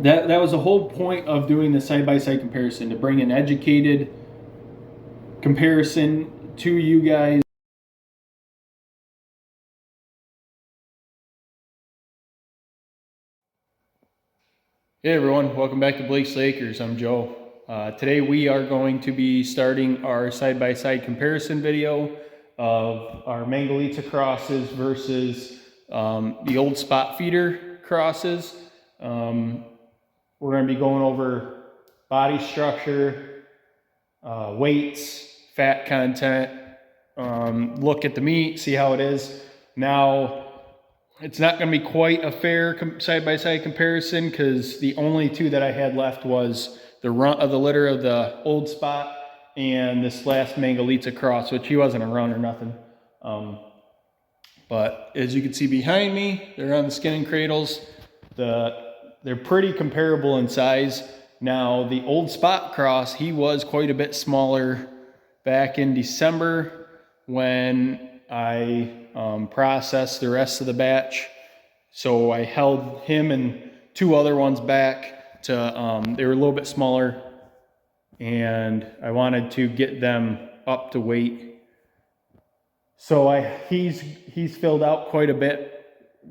that was the whole point of doing the side-by-side comparison, to bring an educated comparison to you guys. Hey everyone, welcome back to Blakeslee Acres. I'm Joe. Today we are going to be starting our side-by-side comparison video of our Mangalitsa crosses versus the old spot feeder crosses. We're going to be going over body structure, weights, fat content, look at the meat, see how it is. Now, it's not going to be quite a fair side-by-side comparison because the only two that I had left was the runt of the litter of the old spot and this last Mangalitsa cross, which he wasn't a run or nothing. But as you can see behind me, they're on the skinning cradles. They're pretty comparable in size. Now, the old spot cross, he was quite a bit smaller back in December when I processed the rest of the batch. So I held him and two other ones back to, they were a little bit smaller, and I wanted to get them up to weight. So he's filled out quite a bit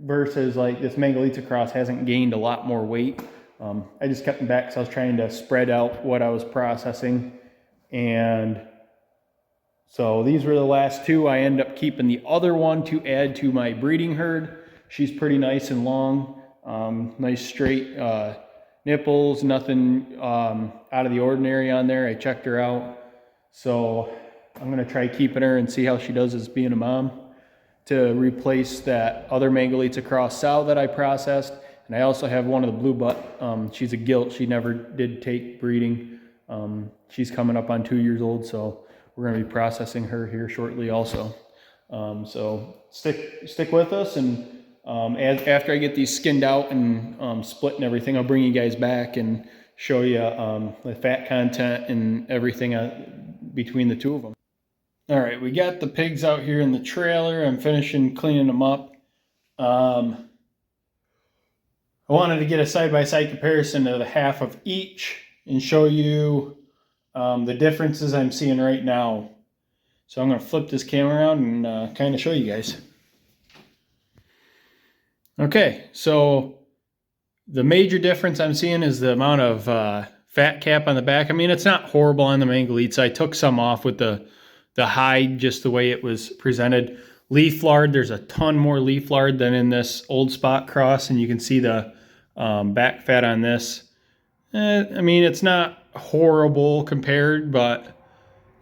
versus like this Mangalitsa cross hasn't gained a lot more weight. I just kept him back because I was trying to spread out what I was processing. And so these were the last two. I ended up keeping the other one to add to my breeding herd. She's pretty nice and long, nice straight nipples, nothing out of the ordinary on there. I checked her out. So I'm gonna try keeping her and see how she does as being a mom, to replace that other Mangalitsa cross sow that I processed. And I also have one of the blue butt. She's a gilt. She never did take breeding. She's coming up on 2 years old, so we're going to be processing her here shortly also. So stick with us, and after I get these skinned out and split and everything, I'll bring you guys back and show you the fat content and everything between the two of them. All right, we got the pigs out here in the trailer. I'm finishing cleaning them up. I wanted to get a side-by-side comparison of the half of each and show you the differences I'm seeing right now. So I'm going to flip this camera around and kind of show you guys. Okay, so the major difference I'm seeing is the amount of fat cap on the back. I mean, it's not horrible on the Mangalitsa. I took some off with the hide, just the way it was presented. Leaf lard, there's a ton more leaf lard than in this old spot cross, and you can see the back fat on this. I mean, it's not horrible compared, but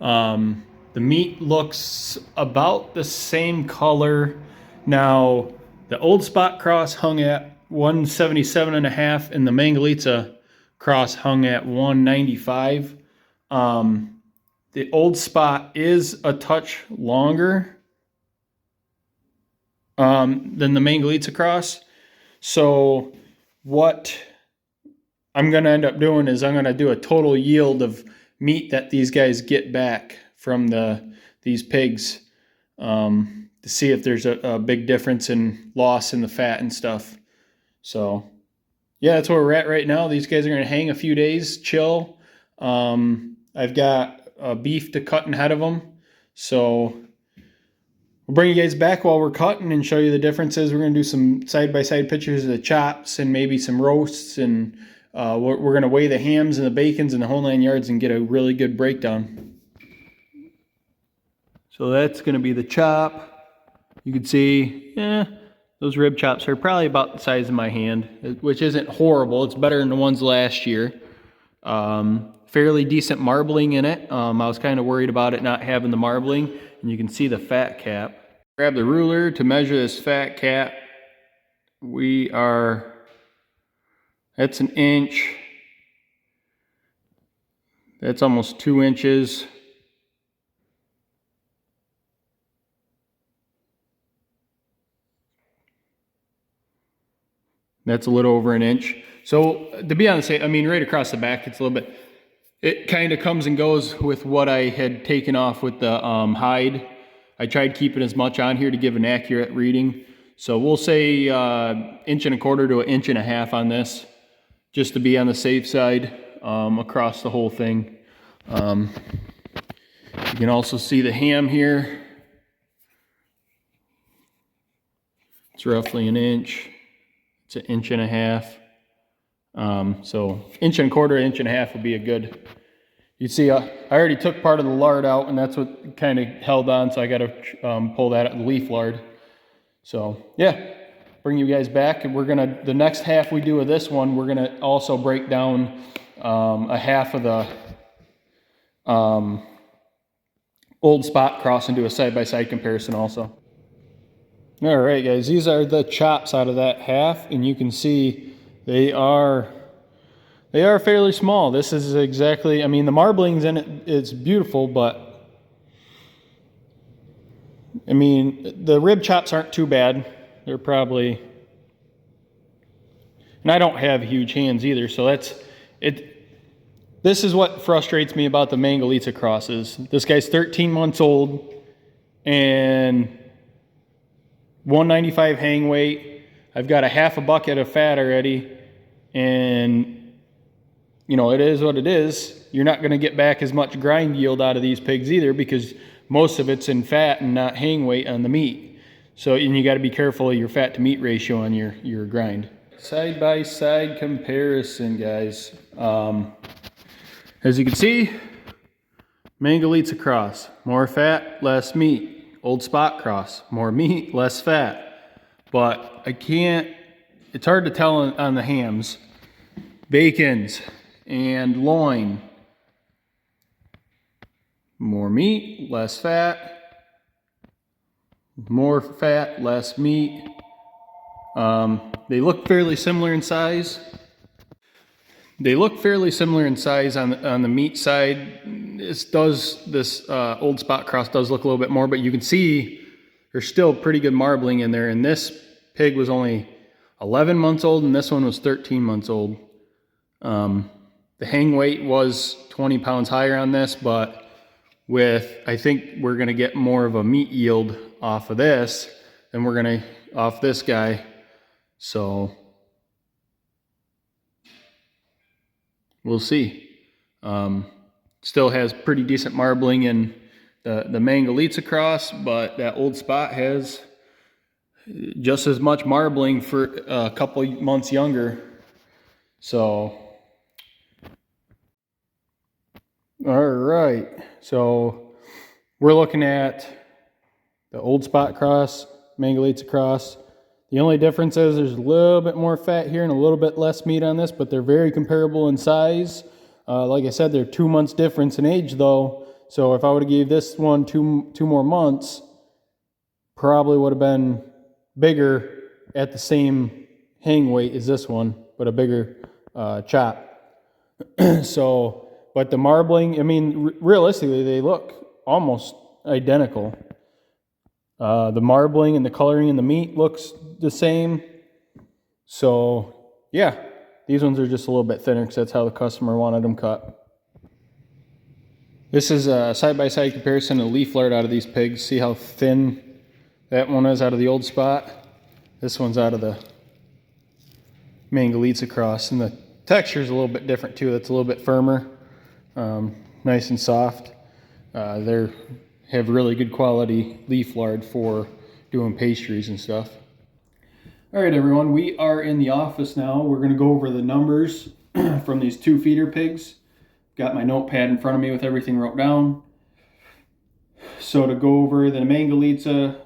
the meat looks about the same color. Now, the old spot cross hung at 177.5, and the Mangalitsa cross hung at 195. The old spot is a touch longer than the Mangalitsa cross. So what I'm going to end up doing is I'm going to do a total yield of meat that these guys get back from these pigs to see if there's a big difference in loss in the fat and stuff. So yeah, that's where we're at right now. These guys are going to hang a few days, chill. I've got beef to cut ahead of them. So we'll bring you guys back while we're cutting and show you the differences. We're going to do some side-by-side pictures of the chops and maybe some roasts, and we're going to weigh the hams and the bacons and the whole 9 yards and get a really good breakdown. So that's going to be the chop. You can see, those rib chops are probably about the size of my hand, which isn't horrible. It's better than the ones last year. Fairly decent marbling in it. I was kind of worried about it not having the marbling, and you can see the fat cap. Grab the ruler to measure this fat cap. That's an inch. That's almost 2 inches. That's a little over an inch. So to be honest, I mean, right across the back, it's a little bit, it kind of comes and goes with what I had taken off with the hide. I tried keeping as much on here to give an accurate reading. So we'll say 1.25 inches to 1.5 inches on this. just to be on the safe side across the whole thing. You can also see the ham here. It's roughly an inch. It's an inch and a half. So inch and a quarter, inch and a half would be a good. You see, I already took part of the lard out, and that's what kind of held on. So I got to pull that out, the leaf lard. So yeah, bring you guys back, and we're gonna, the next half we do of this one, we're gonna also break down a half of the old spot cross and do a side-by-side comparison also. All right, guys, these are the chops out of that half, and you can see they are fairly small. This is exactly, I mean, the marbling's in it, it's beautiful, but I mean, the rib chops aren't too bad. They're probably, and I don't have huge hands either, so that's it. This is what frustrates me about the Mangalitsa crosses. This guy's 13 months old and 195 hang weight. I've got a half a bucket of fat already, and you know, it is what it is. You're not going to get back as much grind yield out of these pigs either, because most of it's in fat and not hang weight on the meat. So, and you got to be careful of your fat to meat ratio on your grind. Side by side comparison, guys. As you can see, Mangalitsa cross, more fat, less meat. Old spot cross, more meat, less fat. But I can't, it's hard to tell on the hams. Bacons and loin, more meat, less fat. More fat, less meat. They look fairly similar in size. On the meat side. This old spot cross does look a little bit more, but you can see there's still pretty good marbling in there. And this pig was only 11 months old, and this one was 13 months old. The hang weight was 20 pounds higher on this, but I think we're gonna get more of a meat yield off of this than we're gonna off this guy. So we'll see. Still has pretty decent marbling in the Mangalitsa cross, but that old spot has just as much marbling for a couple months younger. So, all right. So we're looking at the old spot cross, Mangalitsa cross. The only difference is there's a little bit more fat here and a little bit less meat on this, but they're very comparable in size. Like I said, they're 2 months difference in age though. So if I would have gave this one two more months, probably would have been bigger at the same hang weight as this one, but a bigger chop. So, but the marbling, I mean, realistically, they look almost identical. The marbling and the coloring in the meat looks the same. So yeah, these ones are just a little bit thinner because that's how the customer wanted them cut. This is a side-by-side comparison of leaf lard out of these pigs. See how thin that one is out of the old spot? This one's out of the Mangalitsa cross, and the texture is a little bit different too. It's a little bit firmer, nice and soft. They have really good quality leaf lard for doing pastries and stuff. All right, everyone, we are in the office now. We're gonna go over the numbers from these two feeder pigs. Got my notepad in front of me with everything wrote down. So to go over, the Mangalitsa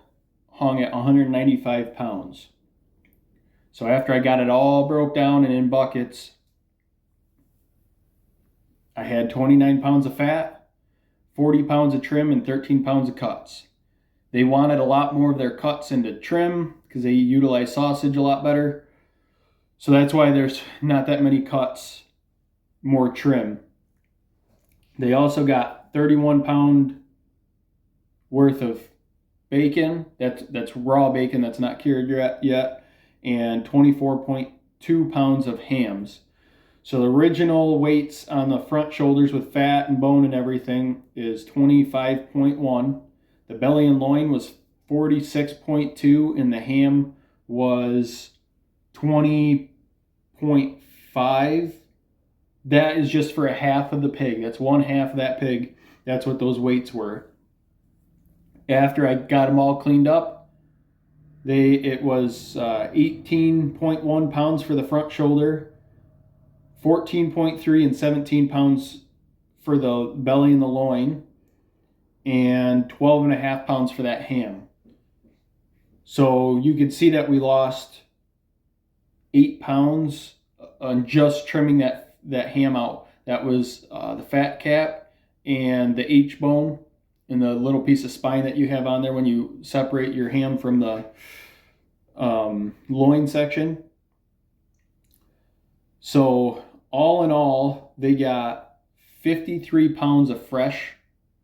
hung at 195 pounds. So after I got it all broke down and in buckets, I had 29 pounds of fat, 40 pounds of trim, and 13 pounds of cuts. They wanted a lot more of their cuts into trim because they utilize sausage a lot better. So that's why there's not that many cuts, more trim. They also got 31 pound worth of bacon. That's raw bacon that's not cured yet, and 24.2 pounds of hams. So the original weights on the front shoulders with fat and bone and everything is 25.1. The belly and loin was 46.2, and the ham was 20.5 1.5. That is just for a half of the pig. That's one half of that pig. That's what those weights were. After I got them all cleaned up, it was 18.1 pounds for the front shoulder, 14.3 and 17 pounds for the belly and the loin, and 12.5 pounds for that ham. So you could see that we lost 8 pounds on just trimming that ham out. That was the fat cap and the H-bone and the little piece of spine that you have on there when you separate your ham from the loin section. So all in all, they got 53 pounds of fresh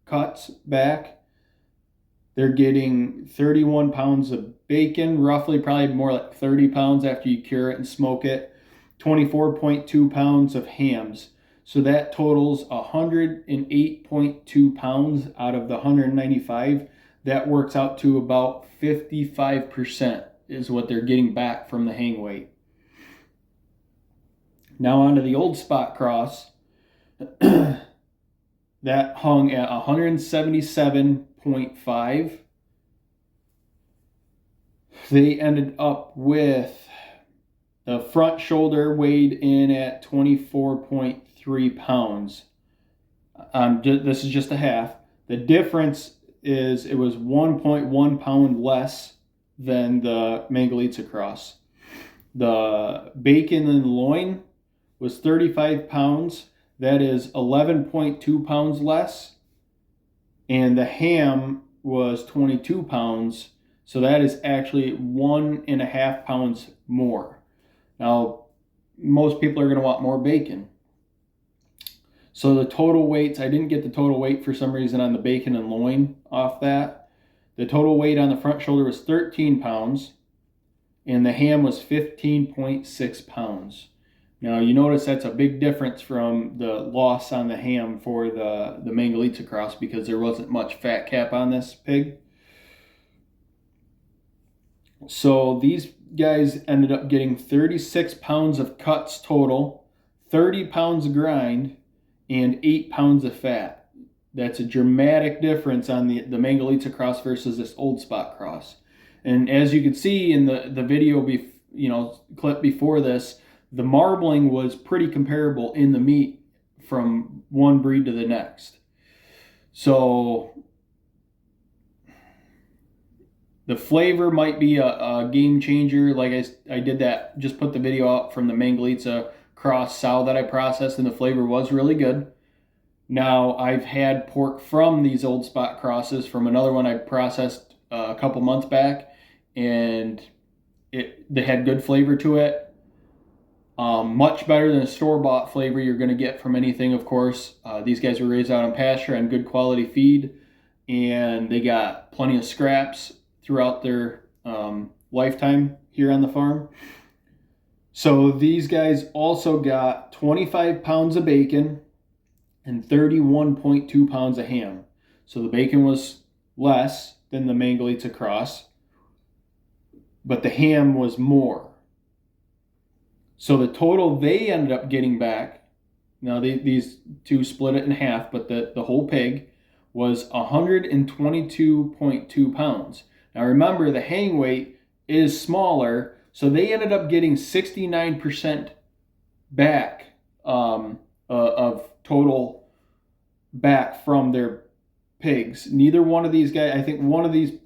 cuts back. They're getting 31 pounds of bacon, roughly, probably more like 30 pounds after you cure it and smoke it. 24.2 pounds of hams. So that totals 108.2 pounds out of the 195. That works out to about 55% is what they're getting back from the hang weight. Now onto the old spot cross. That hung at 177.5. They ended up with the front shoulder weighed in at 24.3 pounds. This is just a half. The difference is it was 1.1 pound less than the Mangalitsa cross. The bacon and loin was 35 pounds. That is 11.2 pounds less. And the ham was 22 pounds. So that is actually 1.5 pounds more. Now, most people are going to want more bacon. So the total weights, I didn't get the total weight for some reason on the bacon and loin off that. The total weight on the front shoulder was 13 pounds. And the ham was 15.6 pounds. Now, you notice that's a big difference from the loss on the ham for the Mangalitsa cross because there wasn't much fat cap on this pig. So these guys ended up getting 36 pounds of cuts total, 30 pounds of grind, and 8 pounds of fat. That's a dramatic difference on the Mangalitsa cross versus this old spot cross. And as you can see in the video, clip before this, the marbling was pretty comparable in the meat from one breed to the next. So the flavor might be a game changer. Like I did that, just put the video out from the Mangalitsa cross sow that I processed, and the flavor was really good. Now, I've had pork from these old spot crosses from another one I processed a couple months back, and they had good flavor to it. Much better than a store-bought flavor you're going to get from anything, of course. These guys were raised out on pasture on good quality feed, and they got plenty of scraps throughout their lifetime here on the farm. So these guys also got 25 pounds of bacon and 31.2 pounds of ham. So the bacon was less than the Mangalitsa cross, but the ham was more. So the total they ended up getting back, now these two split it in half, but the whole pig was 122.2 pounds. Now remember, the hang weight is smaller, so they ended up getting 69% back of total back from their pigs. Neither one of these guys, I think one of these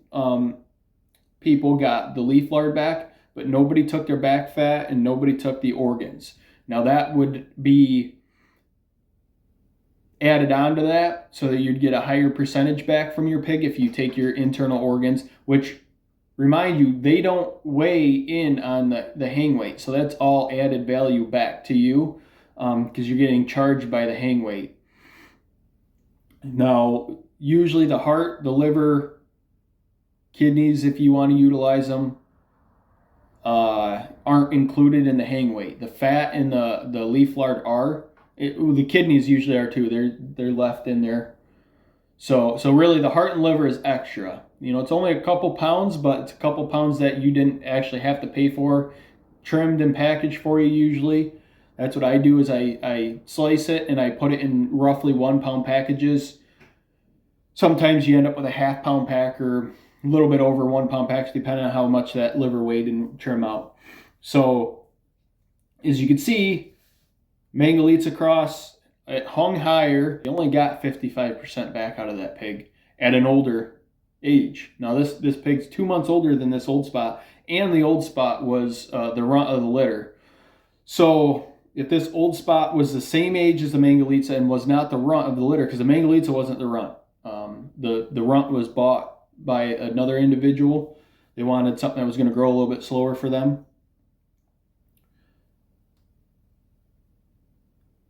people got the leaf lard back, but nobody took their back fat and nobody took the organs. Now that would be added on to that so that you'd get a higher percentage back from your pig if you take your internal organs, which, remind you, they don't weigh in on the hang weight. So that's all added value back to you because you're getting charged by the hang weight. Now, usually the heart, the liver, kidneys, if you want to utilize them, aren't included in the hang weight. The fat and the leaf lard are. The kidneys usually are too. They're left in there. So really the heart and liver is extra. It's only a couple pounds, but it's a couple pounds that you didn't actually have to pay for, trimmed and packaged for you usually. That's what I do is I slice it and I put it in roughly 1 pound packages. Sometimes you end up with a half pound pack or a little bit over 1 pound packs, depending on how much that liver weighed and trim out. So as you can see, Mangalitsa cross, it hung higher. You only got 55% back out of that pig at an older age. Now this pig's 2 months older than this old spot, and the old spot was the runt of the litter. So if this old spot was the same age as the Mangalitsa and was not the runt of the litter, because the Mangalitsa wasn't the runt. The runt was bought by another individual. They wanted something that was going to grow a little bit slower for them.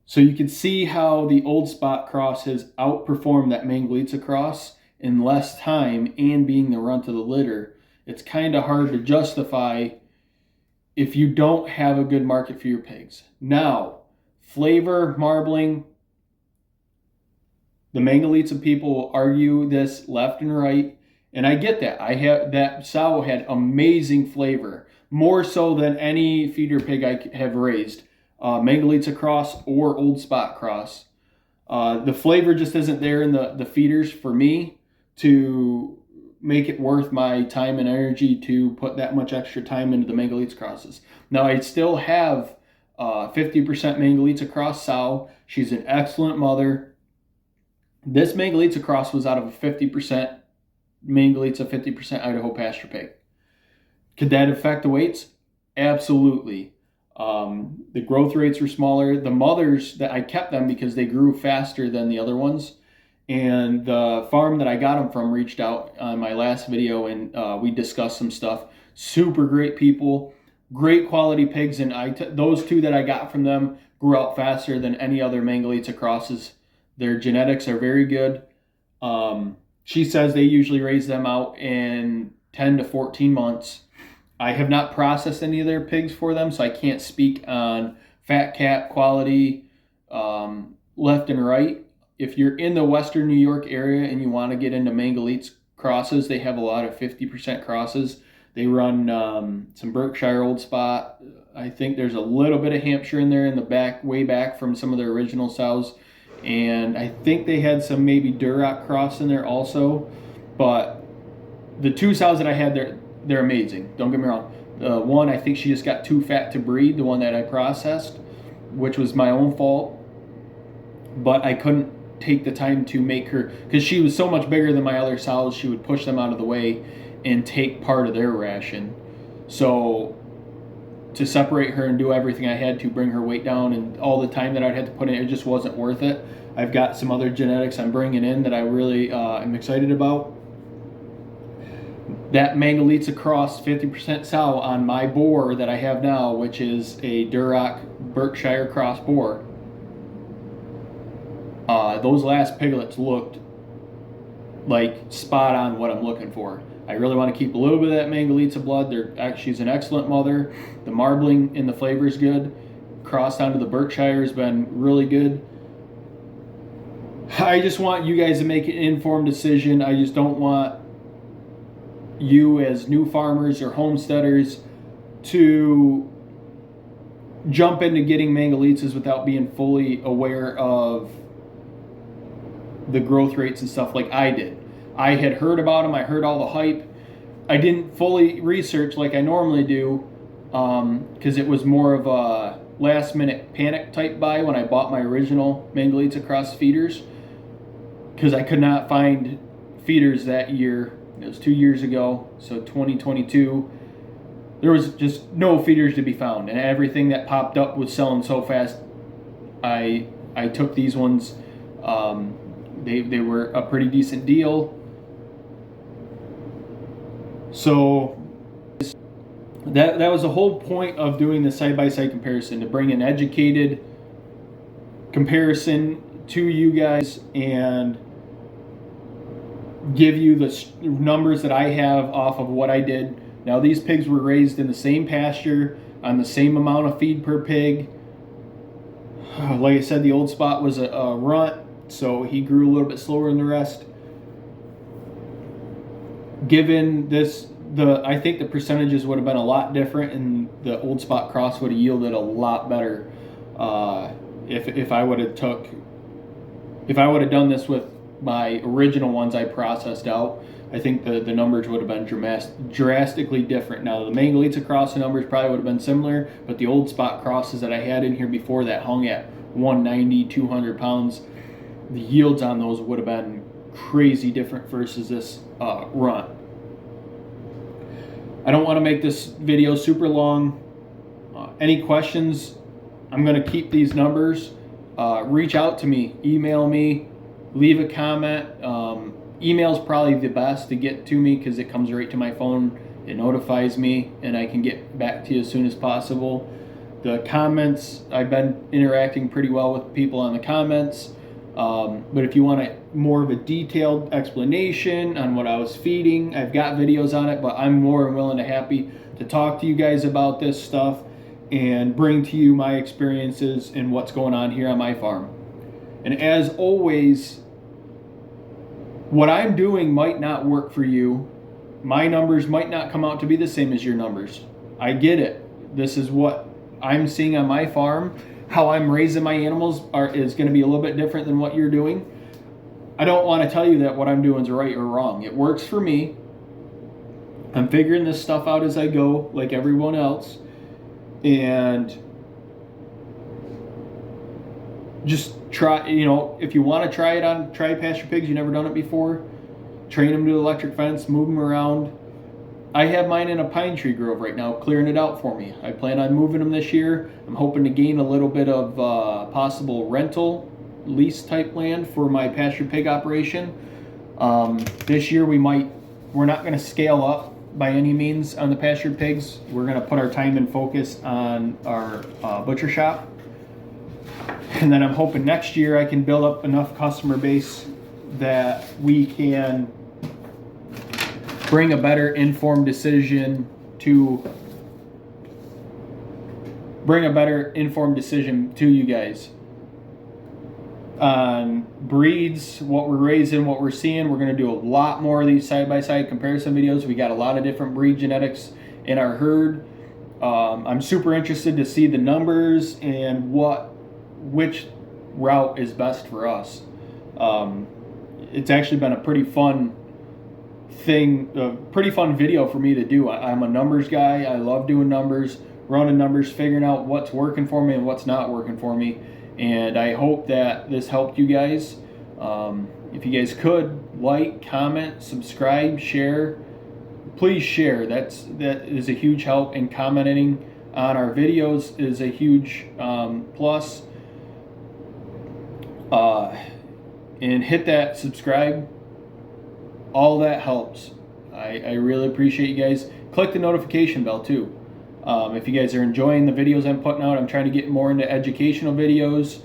So you can see how the old spot cross has outperformed that Mangalitsa cross in less time and being the runt of the litter. It's kind of hard to justify if you don't have a good market for your pigs. Now, flavor, marbling, the Mangalitsa people will argue this left and right, and I get that. That sow had amazing flavor, more so than any feeder pig I have raised. Mangalitsa cross or old spot cross. The flavor just isn't there in the feeders for me to make it worth my time and energy to put that much extra time into the Mangalitsa crosses. Now I still have 50% Mangalitsa cross sow. She's an excellent mother. This Mangalitsa cross was out of a 50% Mangalitsa, 50% Idaho pasture pig. Could that affect the weights? Absolutely. The growth rates were smaller. The mothers, that I kept them because they grew faster than the other ones. And the farm that I got them from reached out on my last video, and we discussed some stuff. Super great people, great quality pigs, and those two that I got from them grew out faster than any other Mangalitsa crosses. Their genetics are very good. She says they usually raise them out in 10 to 14 months. I have not processed any of their pigs for them, so I can't speak on fat cap quality left and right. If you're in the Western New York area and you want to get into Mangalitsa crosses, they have a lot of 50% crosses. They run some Berkshire Old Spot. I think there's a little bit of Hampshire in there in the back, way back from some of their original sows. And I think they had some maybe Duroc cross in there also. But the two sows that I had there, they're amazing. Don't get me wrong. One, I think she just got too fat to breed, the one that I processed, which was my own fault. But I couldn't take the time to make her, because she was so much bigger than my other sows, she would push them out of the way and take part of their ration. So to separate her and do everything I had to bring her weight down and all the time that I'd had to put in, it just wasn't worth it. I've got some other genetics I'm bringing in that I really am excited about. That Mangalitsa cross 50% sow on my boar that I have now, which is a Duroc Berkshire cross boar, those last piglets looked like spot on what I'm looking for. I really want to keep a little bit of that Mangalitsa blood. She's an excellent mother. The marbling and the flavor is good. Crossed onto the Berkshire has been really good. I just want you guys to make an informed decision. I just don't want you as new farmers or homesteaders to jump into getting Mangalitsas without being fully aware of the growth rates and stuff like I did. I had heard about them. I heard all the hype. I didn't fully research like I normally do because it was more of a last minute panic type buy when I bought my original Mangalitsa cross feeders, because I could not find feeders that year. It was 2 years ago, so 2022. There was just no feeders to be found, and everything that popped up was selling so fast. I took these ones. They were a pretty decent deal. So that was the whole point of doing the side-by-side comparison, to bring an educated comparison to you guys and give you the numbers that I have off of what I did. Now, these pigs were raised in the same pasture on the same amount of feed per pig. Like I said, the old spot was a runt, so he grew a little bit slower than the rest. Given this, I think the percentages would have been a lot different, and the old spot cross would have yielded a lot better. If I would have done this with my original ones I processed out, I think the numbers would have been drastically different. Now the Mangalitsa cross, the numbers probably would have been similar, but the old spot crosses that I had in here before that hung at 190, 200 pounds, the yields on those would have been crazy different versus this run. I don't want to make this video super long. Any questions, I'm going to keep these numbers. Reach out to me, email me, leave a comment. Email's probably the best to get to me because it comes right to my phone. It notifies me and I can get back to you as soon as possible. The comments, I've been interacting pretty well with people on the comments. But if you want more of a detailed explanation on what I was feeding, I've got videos on it, but I'm more than willing and happy to talk to you guys about this stuff and bring to you my experiences and what's going on here on my farm. And as always, what I'm doing might not work for you. My numbers might not come out to be the same as your numbers. I get it. This is what I'm seeing on my farm. How I'm raising my animals is going to be a little bit different than what you're doing. I don't want to tell you that what I'm doing is right or wrong. It works for me. I'm figuring this stuff out as I go, like everyone else. And just try, if you want to try it on pasture pigs, you've never done it before, train them to the electric fence, move them around. I have mine in a pine tree grove right now, clearing it out for me. I plan on moving them this year. I'm hoping to gain a little bit of possible rental lease type land for my pasture pig operation. This year we're not going to scale up by any means on the pasture pigs. We're going to put our time and focus on our butcher shop. And then I'm hoping next year I can build up enough customer base that we can bring a better informed decision to you guys on breeds, what we're raising, what we're seeing. We're going to do a lot more of these side-by-side comparison videos. We got a lot of different breed genetics in our herd. I'm super interested to see the numbers and which route is best for us. It's actually been a pretty fun video for me to do. I'm a numbers guy. I love doing numbers, running numbers, figuring out what's working for me and what's not working for me. And I hope that this helped you guys. If you guys could like, comment, subscribe, share, please share. That is a huge help, and commenting on our videos is a huge plus. And hit that subscribe. All that helps. I really appreciate you guys. Click the notification bell too. If you guys are enjoying the videos I'm putting out, I'm trying to get more into educational videos.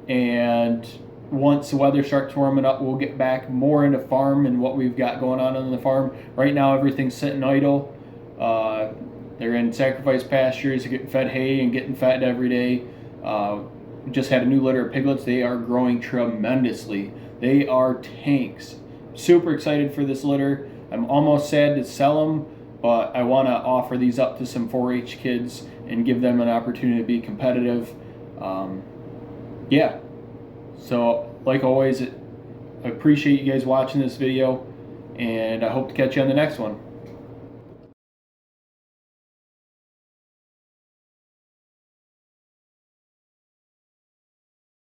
And once the weather starts warming up, we'll get back more into farm and what we've got going on the farm. Right now, everything's sitting idle. They're in sacrifice pastures, getting fed hay and getting fed every day. Just had a new litter of piglets. They are growing tremendously. They are tanks. Super excited for this litter. I'm almost sad to sell them, but I want to offer these up to some 4-H kids and give them an opportunity to be competitive. Yeah. So, like always, I appreciate you guys watching this video, and I hope to catch you on the next one.